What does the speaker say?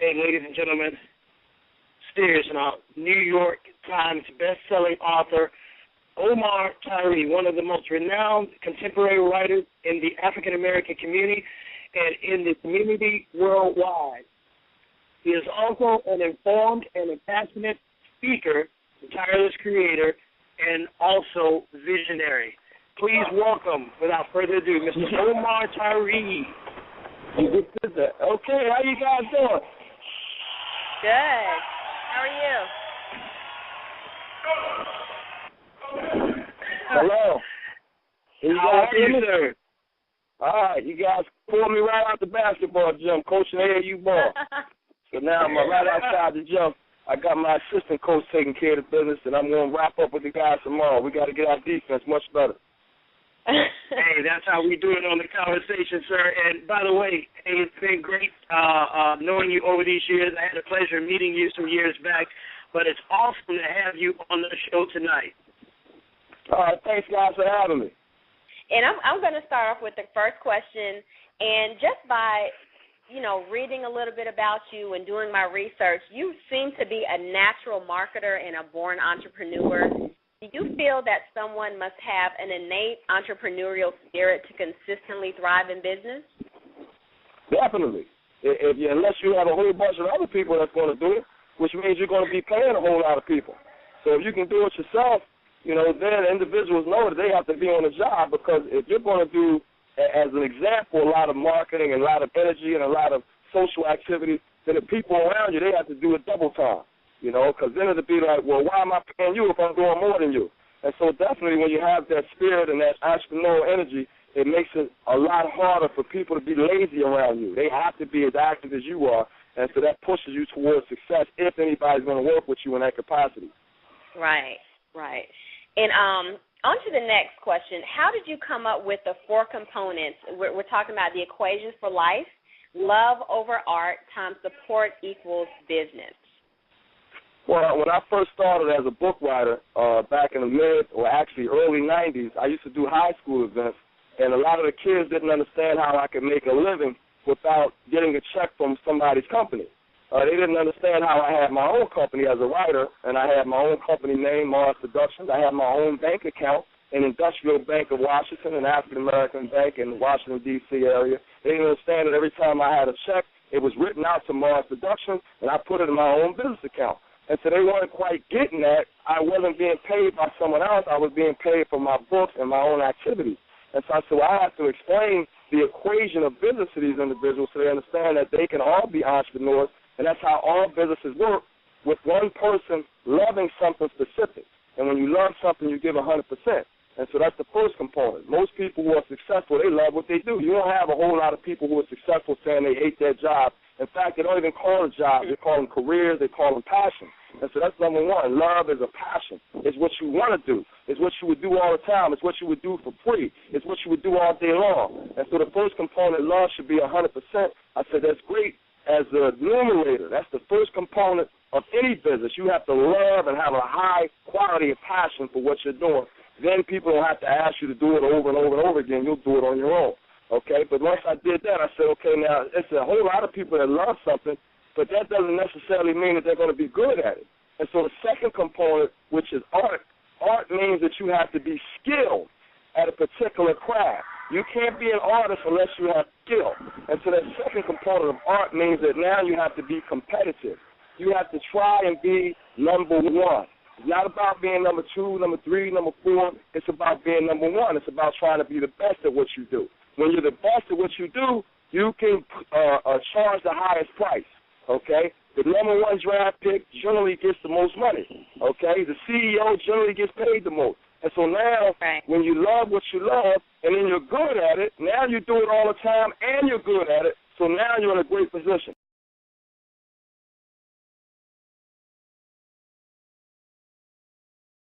Hey, ladies and gentlemen, Steers now, New York Times best-selling author Omar Tyree, one of the most renowned contemporary writers in the African-American community and in the community worldwide. He is also an informed and a passionate speaker, a tireless creator, and also visionary. Please welcome, without further ado, Mr. Omar Tyree. You just did that. Okay, how you guys doing? Good. How are you? Hello. Can you How guys are hear you, me? sir? All right, you guys pulled me right out the basketball gym, coaching AAU ball. So now I'm right outside the gym. I got my assistant coach taking care of the business, and I'm going to wrap up with the guys tomorrow. We got to get our defense much better. Hey, that's how we do it on the conversation, sir. And by the way, hey, it's been great knowing you over these years. I had the pleasure of meeting you some years back, but it's awesome to have you on the show tonight. All right, thanks, guys, for having me. And I'm going to start off with the first question, and just by reading a little bit about you and doing my research, you seem to be a natural marketer and a born entrepreneur. Do you feel that someone must have an innate entrepreneurial spirit to consistently thrive in business? Definitely. Unless you have a whole bunch of other people that's going to do it, which means you're going to be paying a whole lot of people. So if you can do it yourself, then individuals know that they have to be on the job, because if you're going to do, as an example, a lot of marketing and a lot of energy and a lot of social activity, then the people around you, they have to do it double time, because then it'll be like, well, why am I paying you if I'm doing more than you? And so definitely when you have that spirit and that entrepreneurial energy, it makes it a lot harder for people to be lazy around you. They have to be as active as you are, and so that pushes you towards success if anybody's going to work with you in that capacity. Right. And on to the next question. How did you come up with the 4 components? We're talking about the equations for life: love over art times support equals business. Well, when I first started as a book writer back in the early 90s, I used to do high school events, and a lot of the kids didn't understand how I could make a living without getting a check from somebody's company. They didn't understand how I had my own company as a writer, and I had my own company name, Mars Productions. I had my own bank account in Industrial Bank of Washington, an African-American bank in the Washington, D.C. area. They didn't understand that every time I had a check, it was written out to Mars Productions, and I put it in my own business account. And so they weren't quite getting that. I wasn't being paid by someone else. I was being paid for my books and my own activities. And so I said, well, I have to explain the equation of business to these individuals so they understand that they can all be entrepreneurs, and that's how all businesses work, with one person loving something specific. And when you love something, you give 100%. And so that's the first component. Most people who are successful, they love what they do. You don't have a whole lot of people who are successful saying they hate their job. In fact, they don't even call it jobs. They call them careers. They call them passion. And so that's number one. Love is a passion. It's what you want to do. It's what you would do all the time. It's what you would do for free. It's what you would do all day long. And so the first component, love, should be 100%. I said that's great. As the numerator, that's the first component of any business. You have to love and have a high quality of passion for what you're doing. Then people don't have to ask you to do it over and over and over again. You'll do it on your own, okay? But once I did that, I said, okay, now it's a whole lot of people that love something, but that doesn't necessarily mean that they're going to be good at it. And so the second component, which is art means that you have to be skilled at a particular craft. You can't be an artist unless you have skill. And so that second component of art means that now you have to be competitive. You have to try and be number one. It's not about being number 2, number 3, number 4. It's about being number 1. It's about trying to be the best at what you do. When you're the best at what you do, you can charge the highest price, okay? The number 1 draft pick generally gets the most money, okay? The CEO generally gets paid the most. And so now, when you love what you love and then you're good at it, now you do it all the time and you're good at it, so now you're in a great position.